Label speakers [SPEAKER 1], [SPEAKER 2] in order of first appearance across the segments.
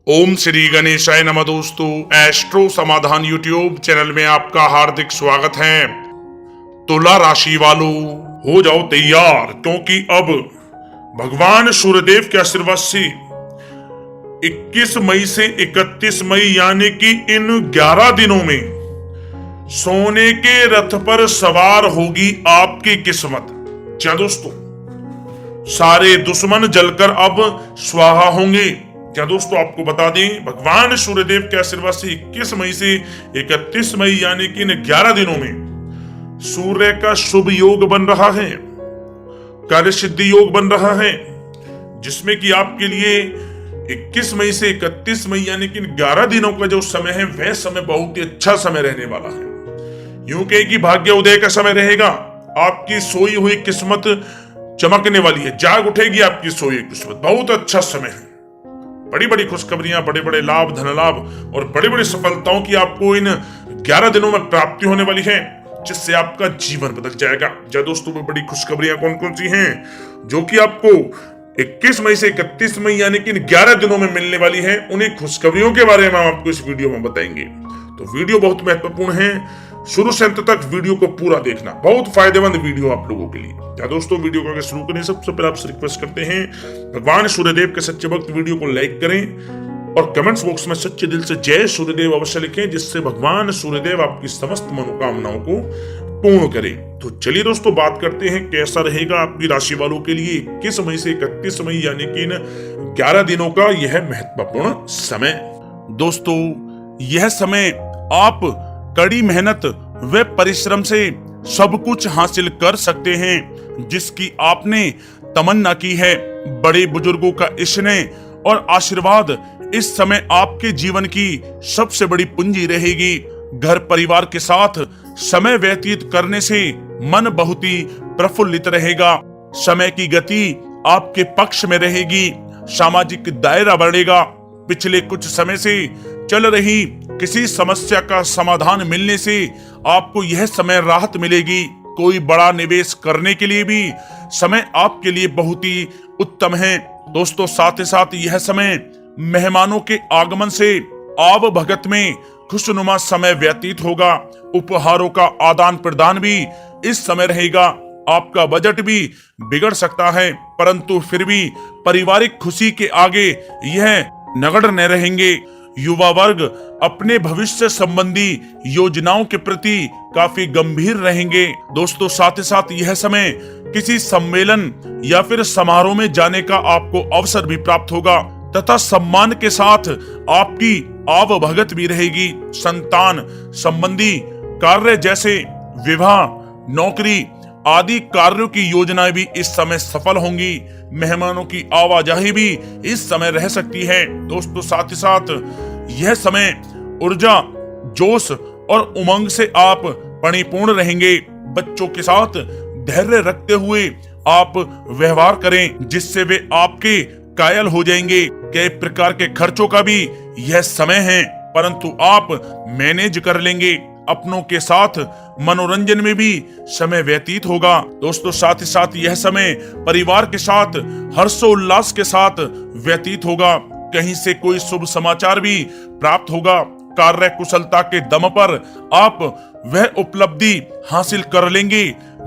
[SPEAKER 1] ओम श्री गणेशाय नमः। दोस्तों, एस्ट्रो समाधान यूट्यूब चैनल में आपका हार्दिक स्वागत है। तुला राशि वालों, हो जाओ तैयार, क्योंकि अब भगवान सूर्यदेव के आशीर्वाद से 21 मई से 31 मई यानी कि इन 11 दिनों में सोने के रथ पर सवार होगी आपकी किस्मत। क्या दोस्तों, सारे दुश्मन जलकर अब स्वाहा होंगे। क्या दोस्तों, आपको बता दें, भगवान सूर्यदेव के आशीर्वाद से 21 मई से 31 मई यानी कि इन 11 दिनों में सूर्य का शुभ योग बन रहा है, कार्य सिद्धि योग बन रहा है, जिसमें कि आपके लिए 21 मई से 31 मई यानी कि इन 11 दिनों का जो समय है वह समय बहुत ही अच्छा समय रहने वाला है। यूं कहे कि भाग्य उदय का समय रहेगा। आपकी सोई हुई किस्मत चमकने वाली है, जाग उठेगी आपकी सोई हुई किस्मत। बहुत अच्छा समय है। बड़ी बड़ी खुशखबरियां, बड़े बड़े लाभ, धन लाभ और बड़ी बड़ी सफलताओं की आपको इन 11 दिनों में प्राप्ति होने वाली है, जिससे आपका जीवन बदल जाएगा। क्या दोस्तों, में बड़ी खुशखबरियां कौन कौन सी हैं जो कि आपको 21 मई से 31 मई यानी कि इन 11 दिनों में मिलने वाली है? उन्हीं खुशखबरियों के बारे में हम आपको इस वीडियो में बताएंगे। तो वीडियो बहुत महत्वपूर्ण है, शुरू से अंत तक वीडियो को पूरा देखना, बहुत फायदेमंद वीडियो आप लोगों के लिए। क्या दोस्तों, वीडियो को आगे शुरू करें सबसे पहले आपसे रिक्वेस्ट करते हैं, भगवान सूर्यदेव के सच्चे भक्त वीडियो को लाइक करें और कमेंट्स बॉक्स में सच्चे दिल से जय सूर्यदेव अवश्य लिखें, जिससे भगवान सूर्यदेव आपकी समस्त मनोकामनाओं को पूर्ण करें। तो चलिए दोस्तों, बात करते हैं कैसा रहेगा आपकी राशि वालों के लिए 21 मई से 31 मई यानी कि इन 11 दिनों का यह महत्वपूर्ण समय। दोस्तों, यह समय आप कड़ी मेहनत व परिश्रम से सब कुछ हासिल कर सकते हैं जिसकी आपने तमन्ना की है। बड़े बुजुर्गों का स्नेह और आशीर्वाद इस समय आपके जीवन की सबसे बड़ी पूंजी रहेगी। घर परिवार के साथ समय व्यतीत करने से मन बहुत ही प्रफुल्लित रहेगा। समय की गति आपके पक्ष में रहेगी, सामाजिक दायरा बढ़ेगा। पिछले कुछ समय से चल रही किसी समस्या का समाधान मिलने से आपको यह समय राहत मिलेगी। कोई बड़ा निवेश करने के लिए भी समय आपके लिए बहुत ही उत्तम है। दोस्तों, साथ ही साथ यह समय मेहमानों के आगमन से आव भगत में खुशनुमा समय व्यतीत होगा। उपहारों का आदान प्रदान भी इस समय रहेगा। आपका बजट भी बिगड़ सकता है, परंतु फिर भी पारिवारिक खुशी के आगे यह नगण्य न रहेंगे। युवा वर्ग अपने भविष्य संबंधी योजनाओं के प्रति काफी गंभीर रहेंगे। दोस्तों, साथ ही साथ यह समय किसी सम्मेलन या फिर समारोह में जाने का आपको अवसर भी प्राप्त होगा तथा सम्मान के साथ आपकी आवभगत भी रहेगी। संतान संबंधी कार्य जैसे विवाह, नौकरी आदि कार्यों की योजनाएं भी इस समय सफल होंगी। मेहमानों की आवाजाही भी इस समय रह सकती है। दोस्तों, साथ ही साथ यह समय ऊर्जा, जोश और उमंग से आप परिपूर्ण रहेंगे। बच्चों के साथ धैर्य रखते हुए आप व्यवहार करें, जिससे वे आपके कायल हो जाएंगे। कई प्रकार के खर्चों का भी यह समय है, परंतु आप मैनेज कर लेंगे। अपनों के साथ मनोरंजन में भी समय व्यतीत होगा। दोस्तों, साथ ही साथ यह समय परिवार के साथ हर्षोल्लास के साथ व्यतीत होगा। कहीं से कोई शुभ समाचार भी प्राप्त होगा। कार्य कुशलता के दम पर आप वह उपलब्धि हासिल कर लेंगे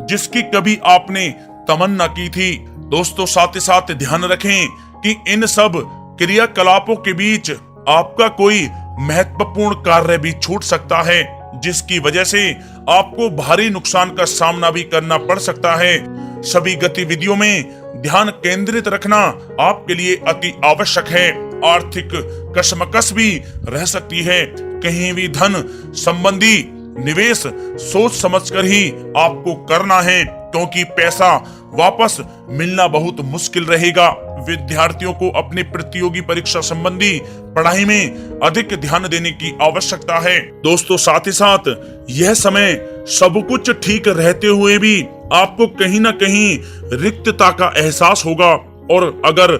[SPEAKER 1] जिसकी कभी आपने तमन्ना की थी। दोस्तों, साथ ही साथ ध्यान रखें कि इन सब क्रियाकलापों के बीच आपका कोई महत्वपूर्ण कार्य भी छूट सकता है, जिसकी वजह से आपको भारी नुकसान का सामना भी करना पड़ सकता है। सभी गतिविधियों में ध्यान केंद्रित रखना आपके लिए अति आवश्यक है। आर्थिक कशमकश भी रह सकती है। कहीं भी धन संबंधी निवेश सोच समझकर ही आपको करना है, क्योंकि पैसा वापस मिलना बहुत मुश्किल रहेगा। विद्यार्थियों को अपनी प्रतियोगी परीक्षा संबंधी पढ़ाई में अधिक ध्यान देने की आवश्यकता है। दोस्तों, साथ ही साथ यह समय सब कुछ ठीक रहते हुए भी आपको कहीं ना कहीं रिक्तता का एहसास होगा, और अगर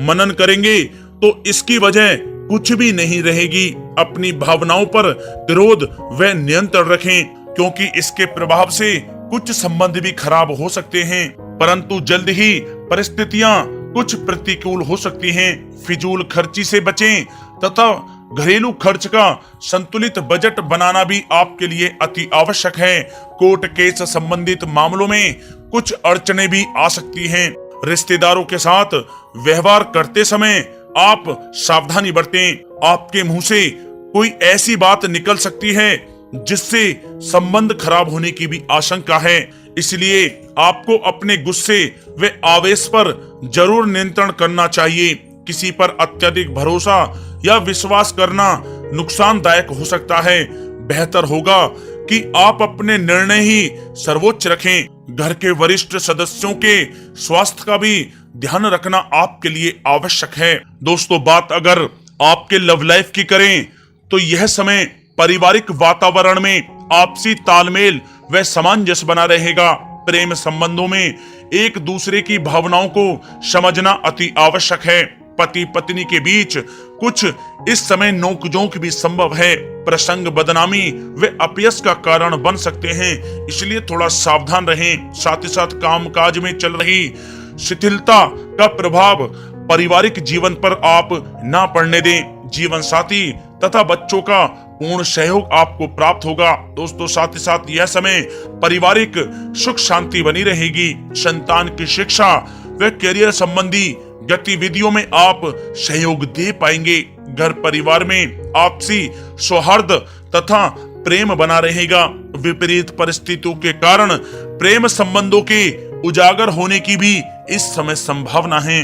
[SPEAKER 1] मनन करेंगे तो इसकी वजह कुछ भी नहीं रहेगी। अपनी भावनाओं पर विरोध व नियंत्रण रखें, क्योंकि इसके प्रभाव से कुछ संबंध भी खराब हो सकते हैं, परंतु जल्द ही परिस्थितियां कुछ प्रतिकूल हो सकती हैं। फिजूल खर्ची से बचें तथा घरेलू खर्च का संतुलित बजट बनाना भी आपके लिए अति आवश्यक है। कोर्ट केस संबंधित मामलों में कुछ अड़चनें भी आ सकती हैं। रिश्तेदारों के साथ व्यवहार करते समय आप सावधानी बरतें। आपके मुंह से कोई ऐसी बात निकल सकती है जिससे संबंध खराब होने की भी आशंका है, इसलिए आपको अपने गुस्से व आवेश पर जरूर नियंत्रण करना चाहिए। किसी पर अत्यधिक भरोसा या विश्वास करना नुकसानदायक हो सकता है। बेहतर होगा कि आप अपने निर्णय ही सर्वोच्च रखें। घर के वरिष्ठ सदस्यों के स्वास्थ्य का भी ध्यान रखना आपके लिए आवश्यक है। दोस्तों, बात अगर आपके लव लाइफ की करें तो यह समय पारिवारिक वातावरण में आपसी तालमेल व सामंजस्य बना रहेगा। प्रेम संबंधों में एक दूसरे की भावनाओं को समझना अति आवश्यक है। पति पत्नी के बीच कुछ इस समय नोकझोंक भी संभव है। प्रसंग बदनामी व अपयश का कारण बन सकते हैं, इसलिए थोड़ा सावधान रहें। साथ ही साथ कामकाज में चल रही शिथिलता का प्रभाव पारिवारिक जीवन पर आप ना पड़ने दें। जीवन साथी तथा बच्चों का पूर्ण सहयोग आपको प्राप्त होगा। दोस्तों, साथ ही साथ यह समय पारिवारिक सुख शांति बनी रहेगी। संतान की शिक्षा व करियर संबंधी गतिविधियों में आप सहयोग दे पाएंगे। घर परिवार में आपसी सौहार्द तथा प्रेम बना रहेगा। विपरीत परिस्थितियों के कारण प्रेम संबंधों के उजागर होने की भी इस समय संभावना है।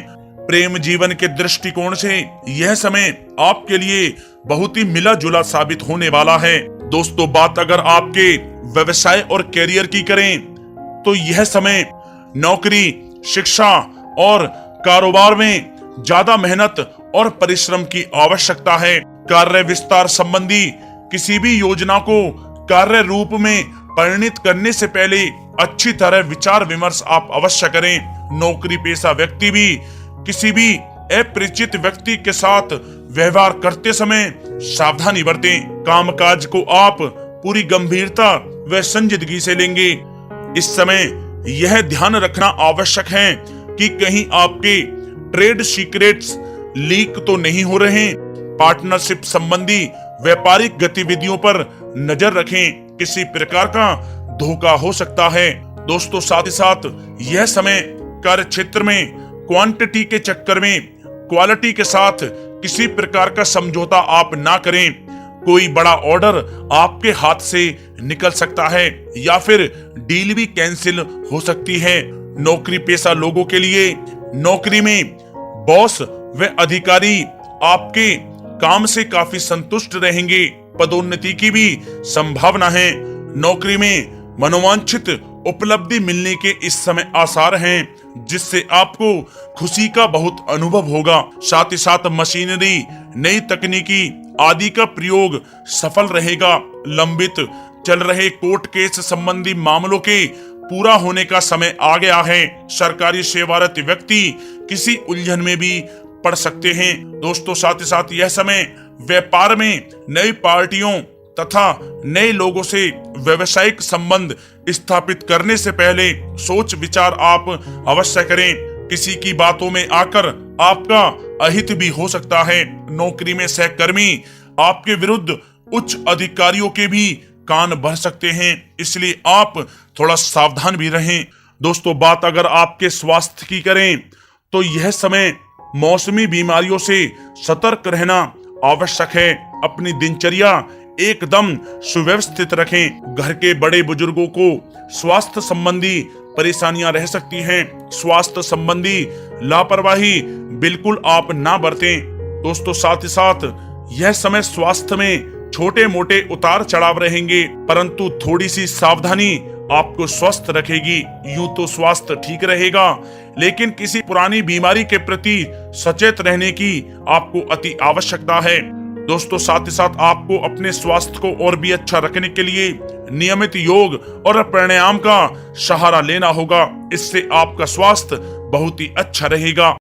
[SPEAKER 1] प्रेम जीवन के दृष्टिकोण से यह समय आपके लिए बहुत ही मिला जुला साबित होने वाला है। दोस्तों, बात अगर आपके व्यवसाय और करियर की करें तो यह समय नौकरी, शिक्षा और कारोबार में ज्यादा मेहनत और परिश्रम की आवश्यकता है। कार्य विस्तार संबंधी किसी भी योजना को कार्य रूप में परिणित करने से पहले अच्छी तरह विचार विमर्श आप अवश्य करें। नौकरी पेशा व्यक्ति भी किसी भी अपरिचित व्यक्ति के साथ व्यवहार करते समय सावधानी बरतें। कामकाज को आप पूरी गंभीरता व संजीदगी से लेंगे। इस समय यह ध्यान रखना आवश्यक है कि कहीं आपके ट्रेड सीक्रेट्स लीक तो नहीं हो रहे। पार्टनरशिप संबंधी व्यापारिक गतिविधियों पर नजर रखें, किसी प्रकार का धोखा हो सकता है। दोस्तों, साथ ही साथ यह समय कार्य क्षेत्र में क्वांटिटी के चक्कर में क्वालिटी के साथ किसी प्रकार का समझौता आप ना करें। कोई बड़ा ऑर्डर आपके हाथ से निकल सकता है या फिर डील भी कैंसिल हो सकती है। नौकरी पेशा लोगों के लिए नौकरी में बॉस व अधिकारी आपके काम से काफी संतुष्ट रहेंगे। पदोन्नति की भी संभावना है। नौकरी में मनोवांछित उपलब्धि मिलने के इस समय आसार हैं, जिससे आपको खुशी का बहुत अनुभव होगा। साथ ही साथ मशीनरी, नई तकनीकी आदि का प्रयोग सफल रहेगा। लंबित चल रहे कोर्ट केस संबंधी मामलों के पूरा होने का समय आ गया है। सरकारी सेवारत व्यक्ति किसी उलझन में भी पड़ सकते हैं। दोस्तों, साथ ही साथ यह समय व्यापार में नई पार्टियों तथा नए लोगों से व्यवसायिक संबंध स्थापित करने से पहले सोच विचार आप अवश्य करें। किसी की बातों में आकर आपका अहित भी हो सकता है। नौकरी में सहकर्मी आपके विरुद्ध उच्च अधिकारियों के भी कान भर सकते हैं, इसलिए आप थोड़ा सावधान भी रहें। दोस्तों, बात अगर आपके स्वास्थ्य की करें तो यह समय मौसमी बीमारियों से सतर्क रहना आवश्यक है। अपनी दिनचर्या एकदम सुव्यवस्थित रखें। घर के बड़े बुजुर्गों को स्वास्थ्य संबंधी परेशानियां रह सकती हैं। स्वास्थ्य संबंधी लापरवाही बिल्कुल आप ना बरतें। दोस्तों, साथ ही साथ यह समय स्वास्थ्य में छोटे मोटे उतार चढ़ाव रहेंगे, परंतु थोड़ी सी सावधानी आपको स्वस्थ रखेगी। यूं तो स्वास्थ्य ठीक रहेगा, लेकिन किसी पुरानी बीमारी के प्रति सचेत रहने की आपको अति आवश्यकता है। दोस्तों, साथ ही साथ आपको अपने स्वास्थ्य को और भी अच्छा रखने के लिए नियमित योग और प्राणायाम का सहारा लेना होगा। इससे आपका स्वास्थ्य बहुत ही अच्छा रहेगा।